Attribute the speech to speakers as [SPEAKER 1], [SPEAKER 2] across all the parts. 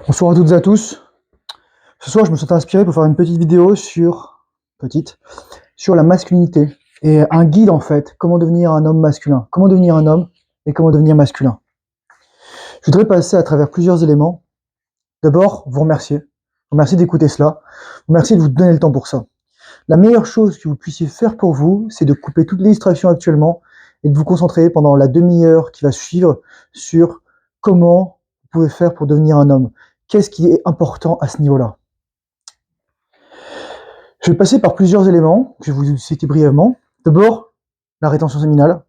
[SPEAKER 1] Bonsoir à toutes et à tous. Ce soir, je me suis inspiré pour faire une petite vidéo sur la masculinité et un guide en fait, comment devenir un homme masculin, comment devenir un homme et comment devenir masculin. Je voudrais passer à travers plusieurs éléments. D'abord, vous remercier d'écouter cela, vous remercier de vous donner le temps pour ça. La meilleure chose que vous puissiez faire pour vous, c'est de couper toutes les distractions actuellement et de vous concentrer pendant la demi-heure qui va suivre sur comment vous pouvez faire pour devenir un homme. Qu'est-ce qui est important à ce niveau-là? Je vais passer par plusieurs éléments que je vais vous citer brièvement. D'abord, la rétention séminale,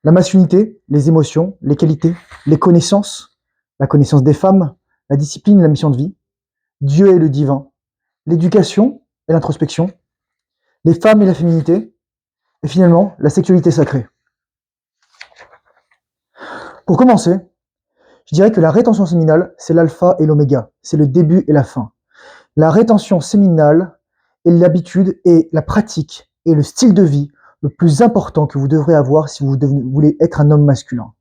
[SPEAKER 1] la masculinité, les émotions, les qualités, les connaissances, la connaissance des femmes, la discipline et la mission de vie, Dieu et le divin, l'éducation et l'introspection, les femmes et la féminité, et finalement, la sexualité sacrée. Pour commencer, je dirais que la rétention séminale, c'est l'alpha et l'oméga, c'est le début et la fin. La rétention séminale est l'habitude et la pratique et le style de vie le plus important que vous devrez avoir si vous voulez être un homme masculin.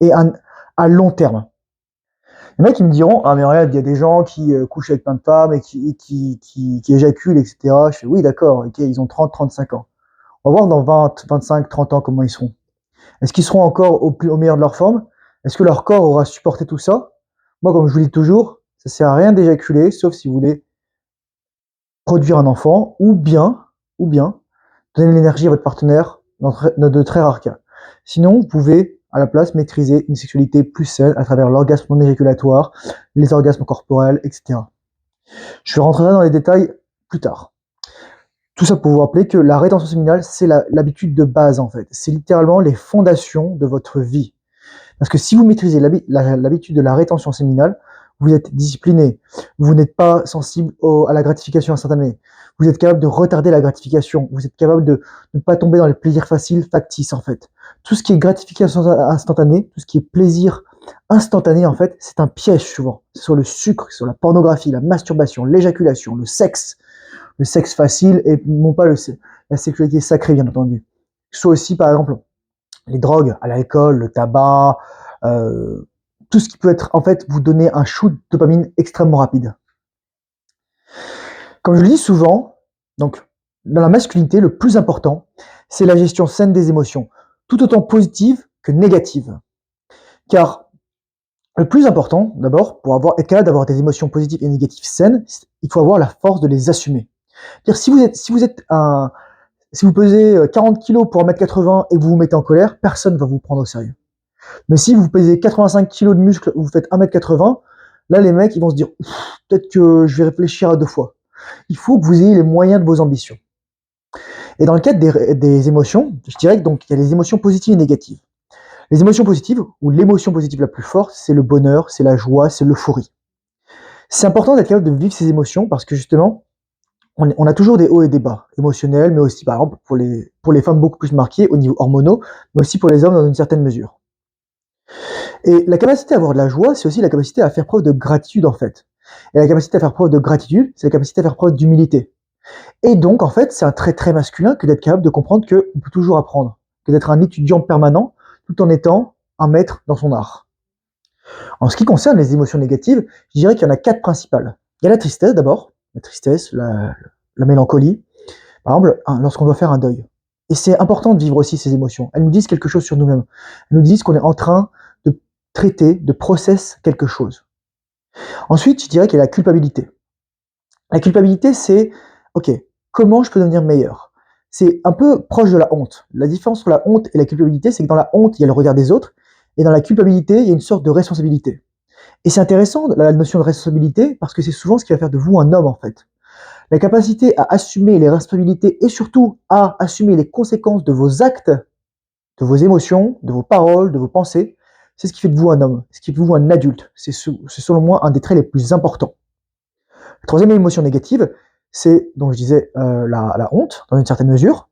[SPEAKER 1] Et à long terme. Il y en a qui me diront, ah mais regarde, il y a des gens qui couchent avec plein de femmes et qui éjaculent, etc. Je fais, oui d'accord, ok, ils ont 30, 35 ans. On va voir dans 20, 25, 30 ans comment ils seront. Est-ce qu'ils seront encore au meilleur de leur forme? Est-ce que leur corps aura supporté tout ça? Moi, comme je vous dis toujours, ça sert à rien d'éjaculer, sauf si vous voulez produire un enfant, ou bien donner l'énergie à votre partenaire dans de très rares cas. Sinon, vous pouvez à la place maîtriser une sexualité plus saine à travers l'orgasme non éjaculatoire, les orgasmes corporels, etc. Je vais rentrer dans les détails plus tard. Tout ça pour vous rappeler que la rétention séminale, c'est l'habitude de base en fait. C'est littéralement les fondations de votre vie. Parce que si vous maîtrisez l'habitude de la rétention séminale, vous êtes discipliné, vous n'êtes pas sensible à la gratification instantanée, vous êtes capable de retarder la gratification, vous êtes capable de ne pas tomber dans les plaisirs faciles, factices en fait. Tout ce qui est gratification instantanée, tout ce qui est plaisir instantané en fait, c'est un piège souvent. C'est sur le sucre, sur la pornographie, la masturbation, l'éjaculation, le sexe facile et non pas la sexualité sacrée bien entendu. Soit aussi par exemple les drogues, à l'alcool, le tabac, tout ce qui peut être en fait vous donner un shoot de dopamine extrêmement rapide. Comme je le dis souvent, donc dans la masculinité, le plus important, c'est la gestion saine des émotions, tout autant positive que négative. Car le plus important, d'abord, pour être capable d'avoir des émotions positives et négatives saines, il faut avoir la force de les assumer. C'est-à-dire, si vous pesez 40 kg pour 1m80 et que vous vous mettez en colère, personne ne va vous prendre au sérieux. Mais si vous pesez 85 kg de muscle ou vous faites 1m80, là les mecs ils vont se dire peut-être que je vais réfléchir à deux fois. Il faut que vous ayez les moyens de vos ambitions. Et dans le cadre des émotions, je dirais que donc il y a les émotions positives et négatives. Les émotions positives, ou l'émotion positive la plus forte, c'est le bonheur, c'est la joie, c'est l'euphorie. C'est important d'être capable de vivre ces émotions parce que justement, on a toujours des hauts et des bas émotionnels, mais aussi par exemple pour les femmes beaucoup plus marquées au niveau hormonaux, mais aussi pour les hommes dans une certaine mesure. Et la capacité à avoir de la joie, c'est aussi la capacité à faire preuve de gratitude en fait. Et la capacité à faire preuve de gratitude, c'est la capacité à faire preuve d'humilité. Et donc en fait, c'est un trait très masculin que d'être capable de comprendre qu'on peut toujours apprendre, que d'être un étudiant permanent tout en étant un maître dans son art. En ce qui concerne les émotions négatives, je dirais qu'il y en a 4 principales. Il y a la tristesse d'abord, la tristesse, la mélancolie, par exemple lorsqu'on doit faire un deuil. Et c'est important de vivre aussi ces émotions. Elles nous disent quelque chose sur nous-mêmes. Elles nous disent qu'on est en train de traiter, de process quelque chose. Ensuite, je dirais qu'il y a la culpabilité. La culpabilité, c'est, ok, comment je peux devenir meilleur? C'est un peu proche de la honte. La différence entre la honte et la culpabilité, c'est que dans la honte, il y a le regard des autres, et dans la culpabilité, il y a une sorte de responsabilité. Et c'est intéressant, la notion de responsabilité, parce que c'est souvent ce qui va faire de vous un homme, en fait. La capacité à assumer les responsabilités et surtout à assumer les conséquences de vos actes, de vos émotions, de vos paroles, de vos pensées, c'est ce qui fait de vous un homme, ce qui fait de vous un adulte. C'est selon moi un des traits les plus importants. La troisième émotion négative, c'est, donc je disais, la honte, dans une certaine mesure.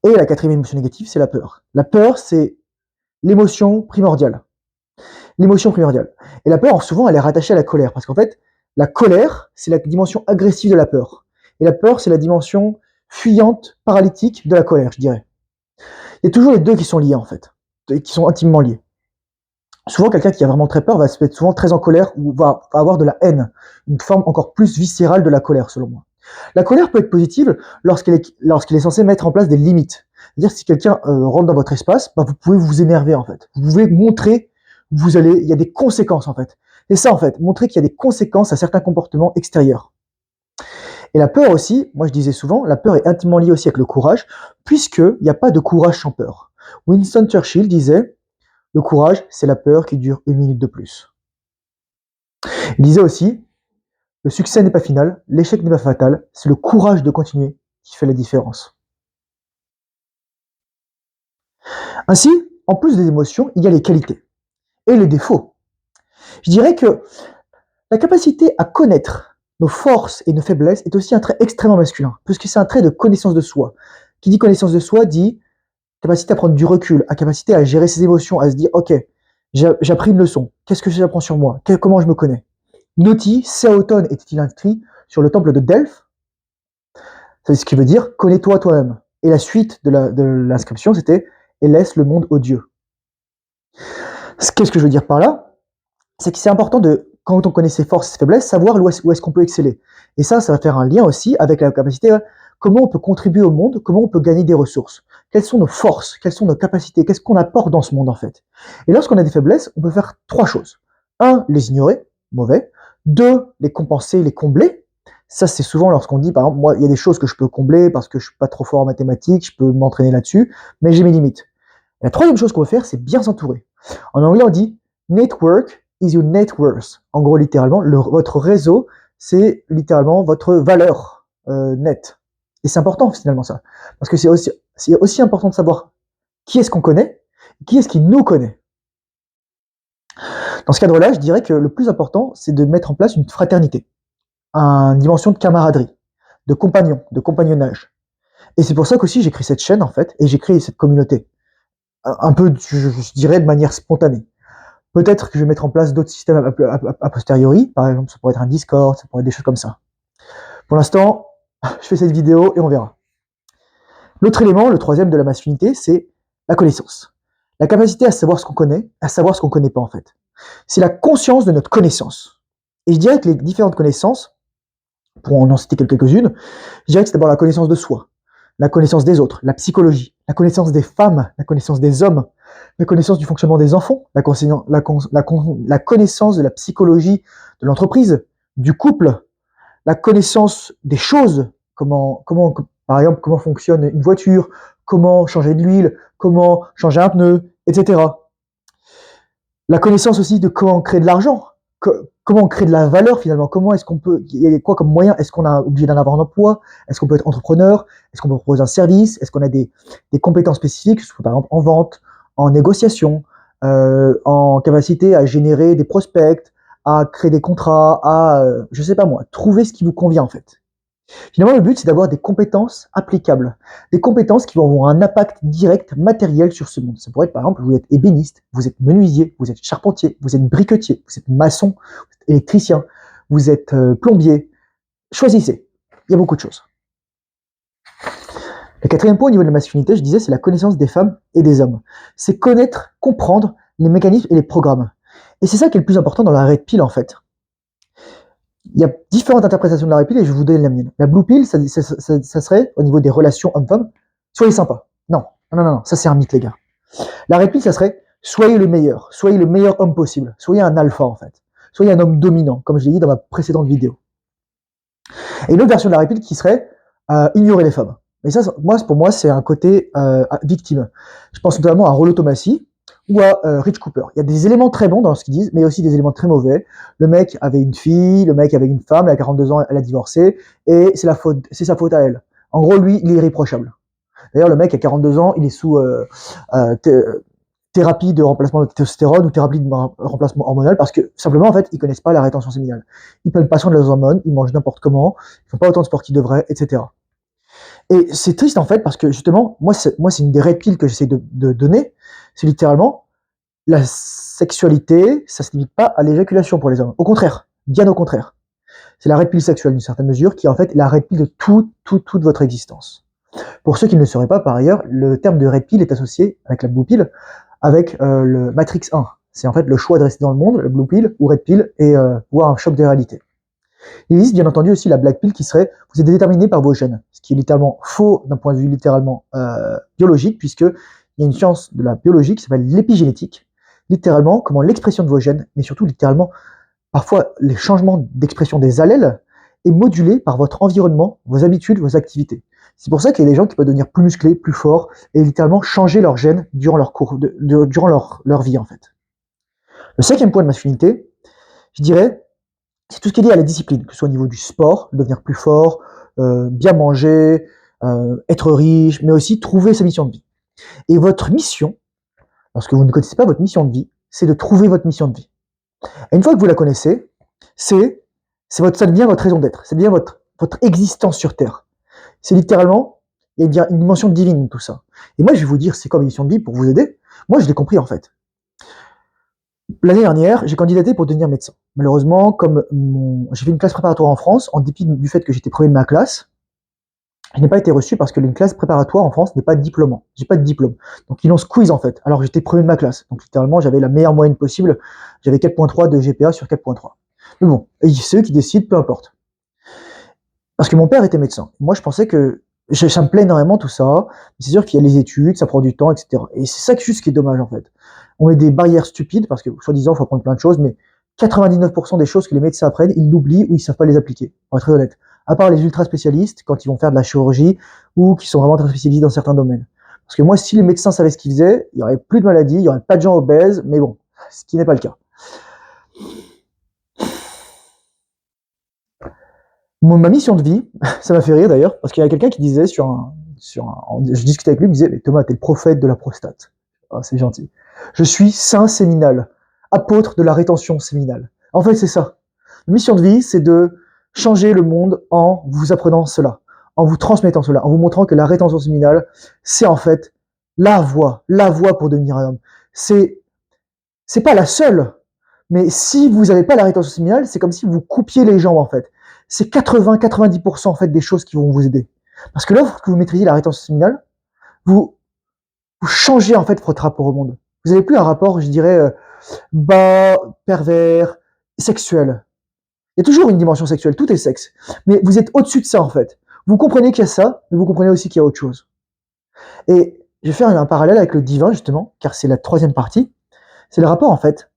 [SPEAKER 1] Et la quatrième émotion négative, c'est la peur. La peur, c'est l'émotion primordiale. L'émotion primordiale. Et la peur, souvent, elle est rattachée à la colère, parce qu'en fait, la colère, c'est la dimension agressive de la peur. Et la peur, c'est la dimension fuyante, paralytique de la colère, je dirais. Il y a toujours les deux qui sont liés, en fait, et qui sont intimement liés. souvent quelqu'un qui a vraiment très peur va se mettre souvent très en colère ou va avoir de la haine, une forme encore plus viscérale de la colère selon moi. La colère peut être positive lorsqu'il est censé mettre en place des limites. C'est-à-dire que si quelqu'un rentre dans votre espace, bah, vous pouvez vous énerver en fait. Vous pouvez montrer, il y a des conséquences en fait. C'est ça en fait, montrer qu'il y a des conséquences à certains comportements extérieurs. Et la peur aussi, moi je disais souvent, la peur est intimement liée aussi avec le courage, puisqu'il n'y a pas de courage sans peur. Winston Churchill disait, le courage, c'est la peur qui dure 1 minute de plus. Il disait aussi, le succès n'est pas final, l'échec n'est pas fatal, c'est le courage de continuer qui fait la différence. Ainsi, en plus des émotions, il y a les qualités et les défauts. Je dirais que la capacité à connaître nos forces et nos faiblesses est aussi un trait extrêmement masculin, puisque c'est un trait de connaissance de soi. Qui dit connaissance de soi dit capacité à prendre du recul, à capacité à gérer ses émotions, à se dire ok, j'ai appris une leçon, qu'est-ce que j'apprends sur moi, comment je me connais. Noti, Seoton était-il inscrit sur le temple de Delphes. C'est ce qui veut dire connais-toi toi-même. Et la suite de l'inscription, c'était et laisse le monde aux dieux. Qu'est-ce que je veux dire par là? C'est que c'est important de, quand on connaît ses forces et ses faiblesses, savoir où est-ce qu'on peut exceller. Et ça va faire un lien aussi avec la capacité, comment on peut contribuer au monde, comment on peut gagner des ressources. Quelles sont nos forces, quelles sont nos capacités, qu'est-ce qu'on apporte dans ce monde en fait. Et lorsqu'on a des faiblesses, on peut faire 3 choses. 1, les ignorer, mauvais. 2, les compenser, les combler. Ça, c'est souvent lorsqu'on dit, par exemple, moi, il y a des choses que je peux combler parce que je suis pas trop fort en mathématiques, je peux m'entraîner là-dessus, mais j'ai mes limites. Et la troisième chose qu'on peut faire, c'est bien s'entourer. En anglais, on dit network is your net worth. En gros, littéralement, votre réseau, c'est littéralement votre valeur nette. Et c'est important finalement ça, parce que c'est aussi important de savoir qui est-ce qu'on connaît, qui est-ce qui nous connaît. Dans ce cadre-là, je dirais que le plus important, c'est de mettre en place une fraternité, une dimension de camaraderie, de compagnon, de compagnonnage. Et c'est pour ça qu'aussi j'ai créé cette chaîne en fait, et j'ai créé cette communauté. Un peu, je dirais, de manière spontanée. Peut-être que je vais mettre en place d'autres systèmes a posteriori, par exemple, ça pourrait être un Discord, ça pourrait être des choses comme ça. Pour l'instant, je fais cette vidéo et on verra. L'autre élément, le troisième de la masculinité, c'est la connaissance. La capacité à savoir ce qu'on connaît, à savoir ce qu'on ne connaît pas en fait. C'est la conscience de notre connaissance. Et je dirais que les différentes connaissances, pour en citer quelques-unes, je dirais que c'est d'abord la connaissance de soi, la connaissance des autres, la psychologie, la connaissance des femmes, la connaissance des hommes, la connaissance du fonctionnement des enfants, la connaissance de la psychologie de l'entreprise, du couple, la connaissance des choses, par exemple, comment fonctionne une voiture, comment changer de l'huile, comment changer un pneu, etc. La connaissance aussi de comment créer de l'argent, comment on crée de la valeur finalement, comment est-ce qu'on peut, il y a quoi comme moyen, est-ce qu'on a obligé d'en avoir un emploi, est-ce qu'on peut être entrepreneur, est-ce qu'on peut proposer un service, est-ce qu'on a des compétences spécifiques, par exemple en vente, en négociation, en capacité à générer des prospects, à créer des contrats, à, je sais pas moi, trouver ce qui vous convient en fait. Finalement, le but, c'est d'avoir des compétences applicables, des compétences qui vont avoir un impact direct, matériel sur ce monde. Ça pourrait être, par exemple, vous êtes ébéniste, vous êtes menuisier, vous êtes charpentier, vous êtes briquetier, vous êtes maçon, vous êtes électricien, vous êtes plombier. Choisissez. Il y a beaucoup de choses. Le quatrième point au niveau de la masculinité, je disais, c'est la connaissance des femmes et des hommes. C'est connaître, comprendre les mécanismes et les programmes. Et c'est ça qui est le plus important dans la red pill, en fait. Il y a différentes interprétations de la red pill et je vais vous donner la mienne. La blue pill, ça serait, au niveau des relations hommes-femmes, soyez sympa. Non, ça c'est un mythe, les gars. La red pill, ça serait, soyez le meilleur homme possible, soyez un alpha, en fait. Soyez un homme dominant, comme je l'ai dit dans ma précédente vidéo. Et une autre version de la red pill qui serait, ignorer les femmes. Et ça, pour moi, c'est un côté victime. Je pense notamment à Rollo Tomassi ou à Rich Cooper. Il y a des éléments très bons dans ce qu'ils disent, mais aussi des éléments très mauvais. Le mec avait une fille, le mec avait une femme, elle a 42 ans, elle a divorcé, et c'est sa faute à elle. En gros, lui, il est irréprochable. D'ailleurs, le mec a 42 ans, il est sous thérapie de remplacement de testostérone ou thérapie de remplacement hormonal parce que simplement, en fait, ils connaissent pas la rétention séminale. Ils prennent pas soin de leurs hormones, ils mangent n'importe comment, ils font pas autant de sport qu'ils devraient, etc. Et c'est triste en fait parce que justement, moi c'est une des red pills que j'essaie de donner, c'est littéralement la sexualité, ça se limite pas à l'éjaculation pour les hommes. Au contraire, bien au contraire. C'est la red pill sexuelle d'une certaine mesure qui est en fait la red pill de toute votre existence. Pour ceux qui ne le sauraient pas par ailleurs, le terme de red pill est associé avec la blue pill avec le Matrix 1. C'est en fait le choix de rester dans le monde, le blue pill ou red pill, et voir un choc de réalité. Il existe bien entendu aussi la black pill qui serait vous êtes déterminé par vos gènes, ce qui est littéralement faux d'un point de vue littéralement biologique, puisque il y a une science de la biologie qui s'appelle l'épigénétique, littéralement comment l'expression de vos gènes, mais surtout littéralement parfois les changements d'expression des allèles est modulé par votre environnement, vos habitudes, vos activités. C'est pour ça qu'il y a des gens qui peuvent devenir plus musclés, plus forts, et littéralement changer leurs gènes durant leur vie en fait. Le 5e point de masculinité, je dirais, c'est tout ce qui est lié à la discipline, que ce soit au niveau du sport, devenir plus fort, bien manger, être riche, mais aussi trouver sa mission de vie. Et votre mission, lorsque vous ne connaissez pas votre mission de vie, c'est de trouver votre mission de vie. Et une fois que vous la connaissez, ça devient votre raison d'être, ça devient votre existence sur Terre. C'est littéralement, il y a une dimension divine tout ça. Et moi, je vais vous dire, c'est quoi ma mission de vie pour vous aider. Moi, je l'ai compris en fait. L'année dernière, j'ai candidaté pour devenir médecin. Malheureusement, comme j'ai fait une classe préparatoire en France, en dépit du fait que j'étais premier de ma classe, je n'ai pas été reçu parce que une classe préparatoire en France n'est pas diplômant. J'ai pas de diplôme. Donc ils l'ont squeeze en fait. Alors j'étais premier de ma classe. Donc littéralement, j'avais la meilleure moyenne possible. J'avais 4.3 de GPA sur 4.3. Mais bon, c'est eux qui décident, peu importe. Parce que mon père était médecin. Moi, je pensais que ça me plaît énormément tout ça. C'est sûr qu'il y a les études, ça prend du temps, etc. Et c'est ça juste qui est dommage en fait. On met des barrières stupides parce que, soi-disant, il faut apprendre plein de choses, mais 99% des choses que les médecins apprennent, ils l'oublient ou ils savent pas les appliquer. Pour être très honnête. À part les ultra spécialistes, quand ils vont faire de la chirurgie ou qui sont vraiment très spécialisés dans certains domaines. Parce que moi, si les médecins savaient ce qu'ils faisaient, il y aurait plus de maladies, il y aurait pas de gens obèses, mais bon, ce qui n'est pas le cas. Ma mission de vie, ça m'a fait rire d'ailleurs, parce qu'il y a quelqu'un qui disait je discutais avec lui, il me disait, mais Thomas, t'es le prophète de la prostate. Ah, c'est gentil. Je suis saint séminal, apôtre de la rétention séminale. En fait, c'est ça. La mission de vie, c'est de changer le monde en vous apprenant cela, en vous transmettant cela, en vous montrant que la rétention séminale, c'est en fait la voie pour devenir un homme. C'est pas la seule, mais si vous n'avez pas la rétention séminale, c'est comme si vous coupiez les jambes en fait. C'est 80-90% en fait des choses qui vont vous aider. Parce que lorsque vous maîtrisez la rétention séminale, vous changez en fait votre rapport au monde. Vous n'avez plus un rapport, je dirais, bas, pervers, sexuel. Il y a toujours une dimension sexuelle, tout est sexe. Mais vous êtes au-dessus de ça en fait. Vous comprenez qu'il y a ça, mais vous comprenez aussi qu'il y a autre chose. Et je vais faire un parallèle avec le divin justement, car c'est la 3e partie. C'est le rapport en fait,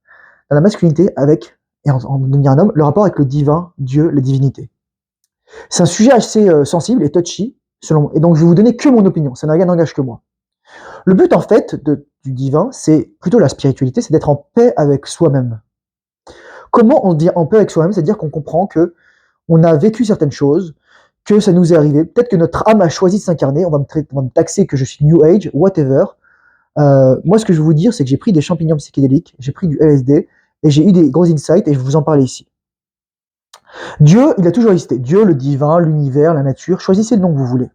[SPEAKER 1] dans la masculinité avec, et en devenir un homme, le rapport avec le divin, Dieu, la divinité. C'est un sujet assez sensible et touchy, selon moi. Et donc je vais vous donner que mon opinion, ça n'a rien d'engage que moi. Le but en fait du divin, c'est plutôt la spiritualité, c'est d'être en paix avec soi-même. Comment on devient en paix avec soi-même? C'est-à-dire qu'on comprend que on a vécu certaines choses, que ça nous est arrivé, peut-être que notre âme a choisi de s'incarner, on va me taxer que je suis New Age, whatever. Moi, ce que je veux vous dire, c'est que j'ai pris des champignons psychédéliques, j'ai pris du LSD, et j'ai eu des gros insights, et je vais vous en parler ici. Dieu, il a toujours existé. Dieu, le divin, l'univers, la nature, choisissez le nom que vous voulez.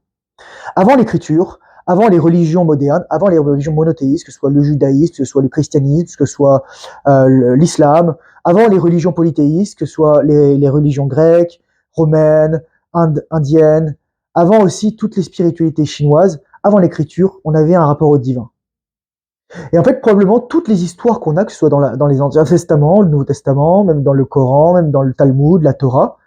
[SPEAKER 1] Avant l'écriture, avant les religions modernes, avant les religions monothéistes, que ce soit le judaïsme, que ce soit le christianisme, que ce soit l'islam, avant les religions polythéistes, que ce soit les religions grecques, romaines, indiennes, avant aussi toutes les spiritualités chinoises, avant l'écriture, on avait un rapport au divin. Et en fait, probablement, toutes les histoires qu'on a, que ce soit dans les Anciens Testaments, le Nouveau Testament, même dans le Coran, même dans le Talmud, la Torah,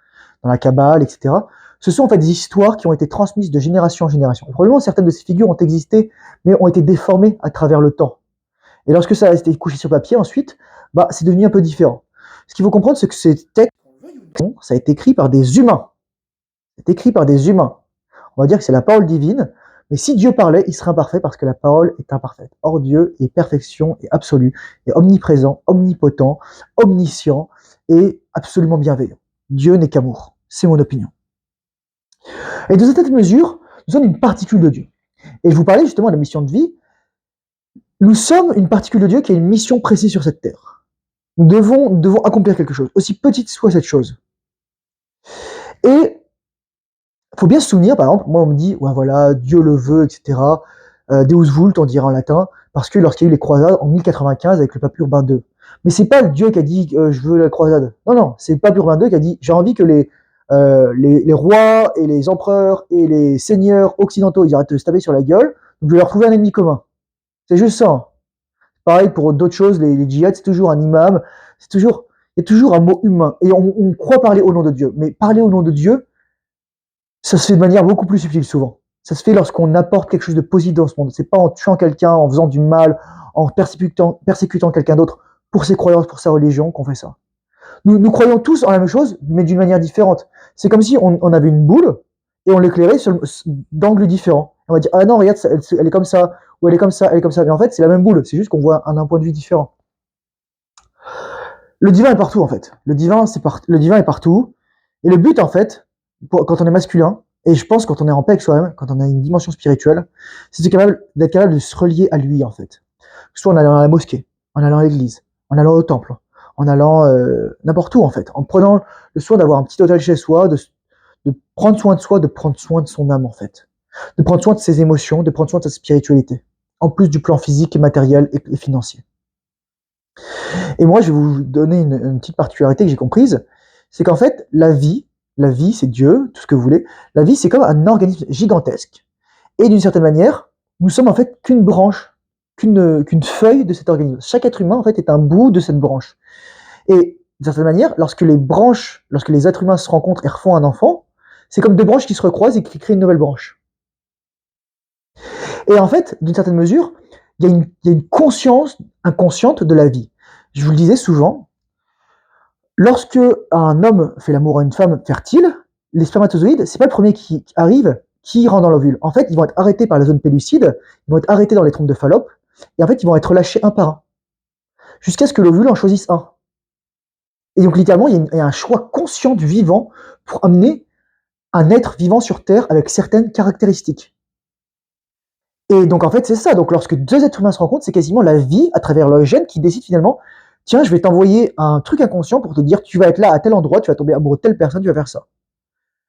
[SPEAKER 1] dans la Kabbale, etc., ce sont en fait des histoires qui ont été transmises de génération en génération. Et probablement, certaines de ces figures ont existé, mais ont été déformées à travers le temps. Et lorsque ça a été couché sur papier, ensuite, c'est devenu un peu différent. Ce qu'il faut comprendre, c'est que ces textes, ça a été écrit par des humains. C'est écrit par des humains. On va dire que c'est la parole divine, mais si Dieu parlait, il serait imparfait parce que la parole est imparfaite. Or, Dieu est perfection et absolue, et omniprésent, omnipotent, omniscient et absolument bienveillant. Dieu n'est qu'amour. C'est mon opinion. Et dans cette mesure, nous sommes une particule de Dieu. Et je vous parlais justement de la mission de vie. Nous sommes une particule de Dieu qui a une mission précise sur cette terre. Nous devons accomplir quelque chose, aussi petite soit cette chose. Et il faut bien se souvenir, par exemple, moi on me dit, ouais voilà, Dieu le veut, etc. Deus vult, on dirait en latin, parce que lorsqu'il y a eu les croisades en 1095 avec le pape Urbain II. Mais c'est pas Dieu qui a dit je veux la croisade. Non, c'est le pape Urbain II qui a dit j'ai envie que les rois et les empereurs et les seigneurs occidentaux ils arrêtent de se taper sur la gueule, donc je vais leur trouver un ennemi commun. C'est juste ça. Pareil pour d'autres choses, les djihad, c'est toujours un imam, il y a toujours un mot humain. Et on croit parler au nom de Dieu. Mais parler au nom de Dieu, ça se fait de manière beaucoup plus subtile souvent. Ça se fait lorsqu'on apporte quelque chose de positif dans ce monde. C'est pas en tuant quelqu'un, en faisant du mal, en persécutant quelqu'un d'autre pour ses croyances, pour sa religion qu'on fait ça. Nous croyons tous en la même chose, mais d'une manière différente. C'est comme si on avait une boule et on l'éclairait d'angles différents. On va dire, ah non, regarde, elle est comme ça, ou elle est comme ça, elle est comme ça. Mais en fait, c'est la même boule, c'est juste qu'on voit un point de vue différent. Le divin est partout, en fait. Le divin est partout. Et le but, en fait, quand on est masculin, et je pense quand on est en paix avec soi-même, quand on a une dimension spirituelle, c'est d'être capable de se relier à lui, en fait. Soit en allant à la mosquée, en allant à l'église, en allant au temple, en allant n'importe où, en fait. En prenant le soin d'avoir un petit hôtel chez soi, de prendre soin de soi, de prendre soin de son âme, en fait. De prendre soin de ses émotions, de prendre soin de sa spiritualité. En plus du plan physique et matériel et financier. Et moi, je vais vous donner une petite particularité que j'ai comprise, c'est qu'en fait, la vie, c'est Dieu, tout ce que vous voulez, la vie, c'est comme un organisme gigantesque. Et d'une certaine manière, nous sommes en fait qu'une branche, qu'une feuille de cet organisme. Chaque être humain, en fait, est un bout de cette branche. Et d'une certaine manière, lorsque les êtres humains se rencontrent et refont un enfant, c'est comme deux branches qui se recroisent et qui créent une nouvelle branche. Et en fait, d'une certaine mesure, il y a une conscience inconsciente de la vie. Je vous le disais souvent, lorsque un homme fait l'amour à une femme fertile, les spermatozoïdes, c'est pas le premier qui arrive, qui rentre dans l'ovule. En fait, ils vont être arrêtés par la zone pellucide, ils vont être arrêtés dans les trompes de Fallope, et en fait, ils vont être relâchés un par un, jusqu'à ce que l'ovule en choisisse un. Et donc, littéralement, il y a un choix conscient du vivant pour amener un être vivant sur Terre avec certaines caractéristiques. Et donc, en fait, c'est ça. Donc, lorsque deux êtres humains se rencontrent, c'est quasiment la vie, à travers leur gène, qui décide finalement, tiens, je vais t'envoyer un truc inconscient pour te dire, tu vas être là à tel endroit, tu vas tomber amoureux de telle personne, tu vas faire ça.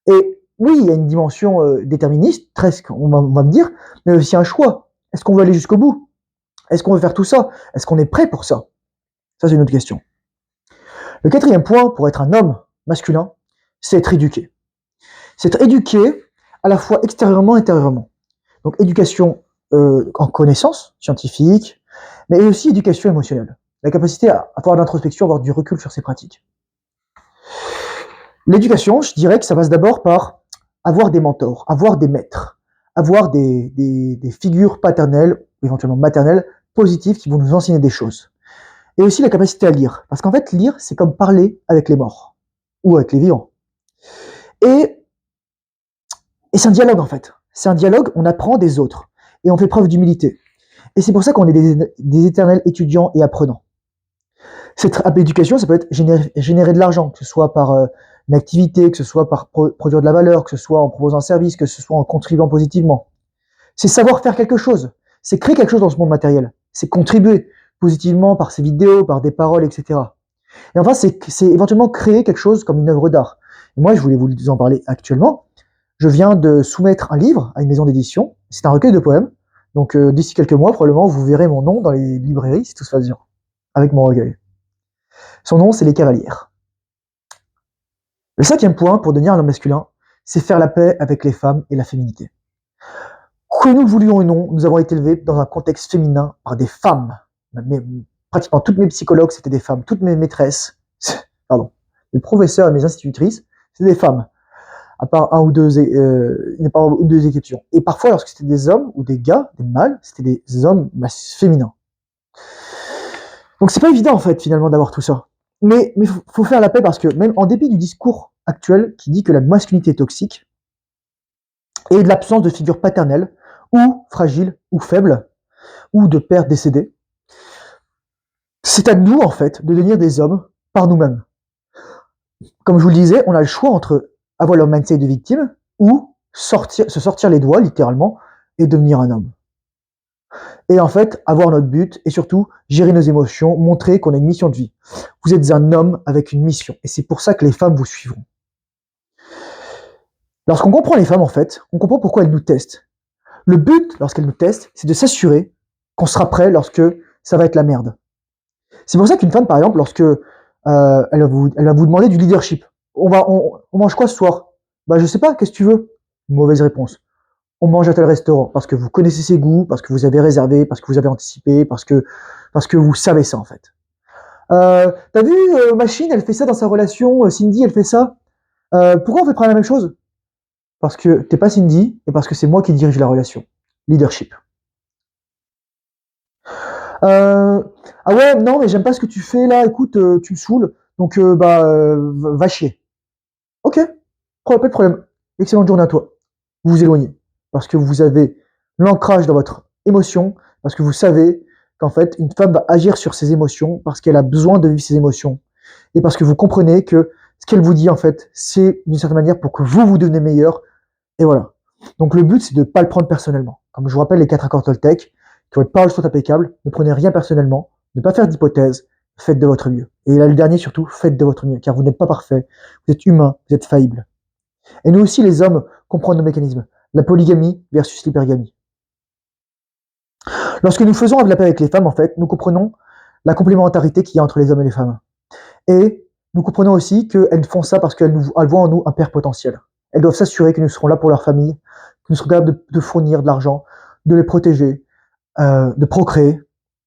[SPEAKER 1] Et oui, il y a une dimension déterministe, presque, on va me dire, mais aussi un choix. Est-ce qu'on veut aller jusqu'au bout? Est-ce qu'on veut faire tout ça? Est-ce qu'on est prêt pour ça? Ça, c'est une autre question. Le quatrième point, pour être un homme masculin, c'est être éduqué. C'est être éduqué à la fois extérieurement et intérieurement. Donc, éducation en connaissances scientifiques, mais aussi éducation émotionnelle. La capacité à avoir de l'introspection, avoir du recul sur ses pratiques. L'éducation, je dirais que ça passe d'abord par avoir des mentors, avoir des maîtres, avoir des figures paternelles, éventuellement maternelles, positives qui vont nous enseigner des choses. Et aussi la capacité à lire. Parce qu'en fait, lire, c'est comme parler avec les morts ou avec les vivants. Et c'est un dialogue, en fait. C'est un dialogue, on apprend des autres. Et on fait preuve d'humilité. Et c'est pour ça qu'on est des éternels étudiants et apprenants. Cette éducation, ça peut être générer de l'argent, que ce soit par une activité, que ce soit par produire de la valeur, que ce soit en proposant un service, que ce soit en contribuant positivement. C'est savoir faire quelque chose. C'est créer quelque chose dans ce monde matériel. C'est contribuer positivement par ses vidéos, par des paroles, etc. Et enfin, c'est éventuellement créer quelque chose comme une œuvre d'art. Et moi, je voulais vous en parler actuellement. Je viens de soumettre un livre à une maison d'édition. C'est un recueil de poèmes. Donc, d'ici quelques mois, probablement, vous verrez mon nom dans les librairies, si tout se passe bien, avec mon recueil. Son nom, c'est Les Cavalières. Le cinquième point pour devenir un homme masculin, c'est faire la paix avec les femmes et la féminité. Que nous le voulions ou non, nous avons été élevés dans un contexte féminin par des femmes. Pratiquement toutes mes psychologues, c'était des femmes. Toutes mes maîtresses, pardon, mes professeurs et mes institutrices, c'était des femmes. À part une ou deux exceptions. Et parfois, lorsque c'était des hommes ou des gars, des mâles, c'était des hommes féminins. Donc c'est pas évident en fait finalement d'avoir tout ça. Mais faut faire la paix parce que même en dépit du discours actuel qui dit que la masculinité est toxique et de l'absence de figure paternelle ou fragile ou faible ou de père décédé, c'est à nous en fait de devenir des hommes par nous-mêmes. Comme je vous le disais, on a le choix entre avoir le mindset de victime ou se sortir les doigts littéralement et devenir un homme. Et en fait, avoir notre but et surtout gérer nos émotions, montrer qu'on a une mission de vie. Vous êtes un homme avec une mission et c'est pour ça que les femmes vous suivront. Lorsqu'on comprend les femmes, en fait, on comprend pourquoi elles nous testent. Le but, lorsqu'elles nous testent, c'est de s'assurer qu'on sera prêt lorsque ça va être la merde. C'est pour ça qu'une femme, par exemple, lorsque elle va vous demander du leadership, on mange quoi ce soir? Bah je sais pas, qu'est-ce que tu veux? Une mauvaise réponse. on mange à tel restaurant, parce que vous connaissez ses goûts, parce que vous avez réservé, parce que vous avez anticipé, parce que vous savez ça en fait. T'as vu, Machine, elle fait ça dans sa relation, Cindy, elle fait ça. Pourquoi on fait pas la même chose? Parce que t'es pas Cindy, et parce que c'est moi qui dirige la relation. Leadership. Ah ouais, non, mais j'aime pas ce que tu fais là, écoute, tu me saoules, donc va chier. Ok, pas de problème. Excellente journée à toi. Vous vous éloignez. Parce que vous avez l'ancrage dans votre émotion, parce que vous savez qu'en fait, une femme va agir sur ses émotions, parce qu'elle a besoin de vivre ses émotions, et parce que vous comprenez que ce qu'elle vous dit, en fait, c'est d'une certaine manière pour que vous devenez meilleur, et voilà. Donc le but, c'est de ne pas le prendre personnellement. Comme je vous rappelle les 4 accords Toltec, que votre parole soit impeccable, ne prenez rien personnellement, ne pas faire d'hypothèses, faites de votre mieux. Et là, le dernier surtout, faites de votre mieux, car vous n'êtes pas parfait, vous êtes humain, vous êtes faillible. Et nous aussi, les hommes, comprenons nos mécanismes. La polygamie versus l'hypergamie. Lorsque nous faisons la paix avec les femmes, en fait, nous comprenons la complémentarité qu'il y a entre les hommes et les femmes. Et nous comprenons aussi qu'elles font ça parce qu'elles voient en nous un père potentiel. Elles doivent s'assurer que nous serons là pour leur famille, que nous serons capables de fournir de l'argent, de les protéger, de procréer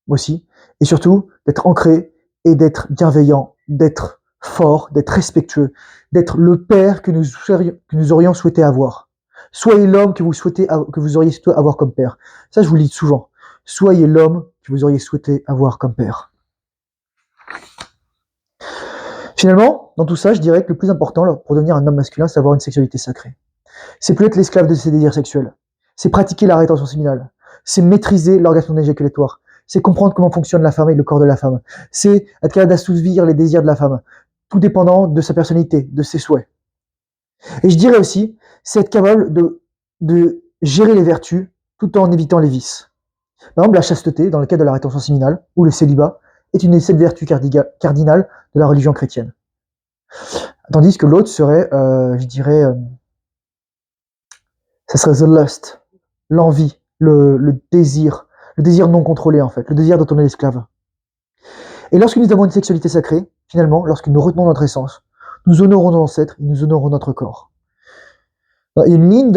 [SPEAKER 1] aussi, et surtout d'être ancrés et d'être bienveillants, d'être forts, d'être respectueux, d'être le père que nous aurions souhaité avoir. Soyez l'homme que vous auriez souhaité avoir comme père. Ça, je vous le dis souvent. Soyez l'homme que vous auriez souhaité avoir comme père. Finalement, dans tout ça, je dirais que le plus important pour devenir un homme masculin, c'est avoir une sexualité sacrée. C'est plus être l'esclave de ses désirs sexuels. C'est pratiquer la rétention séminale. C'est maîtriser l'orgasme non éjaculatoire. C'est comprendre comment fonctionne la femme et le corps de la femme. C'est être capable d'assouvir les désirs de la femme, tout dépendant de sa personnalité, de ses souhaits. Et je dirais aussi, c'est être capable de gérer les vertus tout en évitant les vices. Par exemple, la chasteté, dans le cadre de la rétention séminale, ou le célibat, est une des 7 vertus cardinales de la religion chrétienne. Tandis que l'autre serait, je dirais, ça serait the lust, l'envie, le désir non contrôlé en fait, le désir dont on est l'esclave. Et lorsque nous avons une sexualité sacrée, finalement, lorsque nous retenons notre essence, nous honorons nos ancêtres et nous honorons notre corps. Il y a une ligne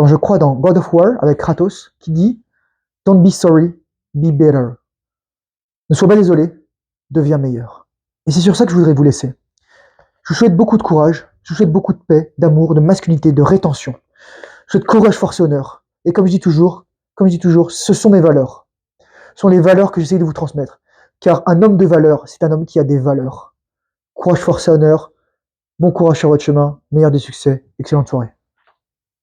[SPEAKER 1] je crois, dans God of War, avec Kratos, qui dit « Don't be sorry, be better ». Ne sois pas désolé, deviens meilleur. Et c'est sur ça que je voudrais vous laisser. Je vous souhaite beaucoup de courage, je vous souhaite beaucoup de paix, d'amour, de masculinité, de rétention. Je souhaite courage, force et honneur. Et comme je dis toujours, ce sont mes valeurs. Ce sont les valeurs que j'essaie de vous transmettre. Car un homme de valeur, c'est un homme qui a des valeurs. Courage, force et honneur. Bon courage sur votre chemin. Meilleur des succès. Excellente soirée.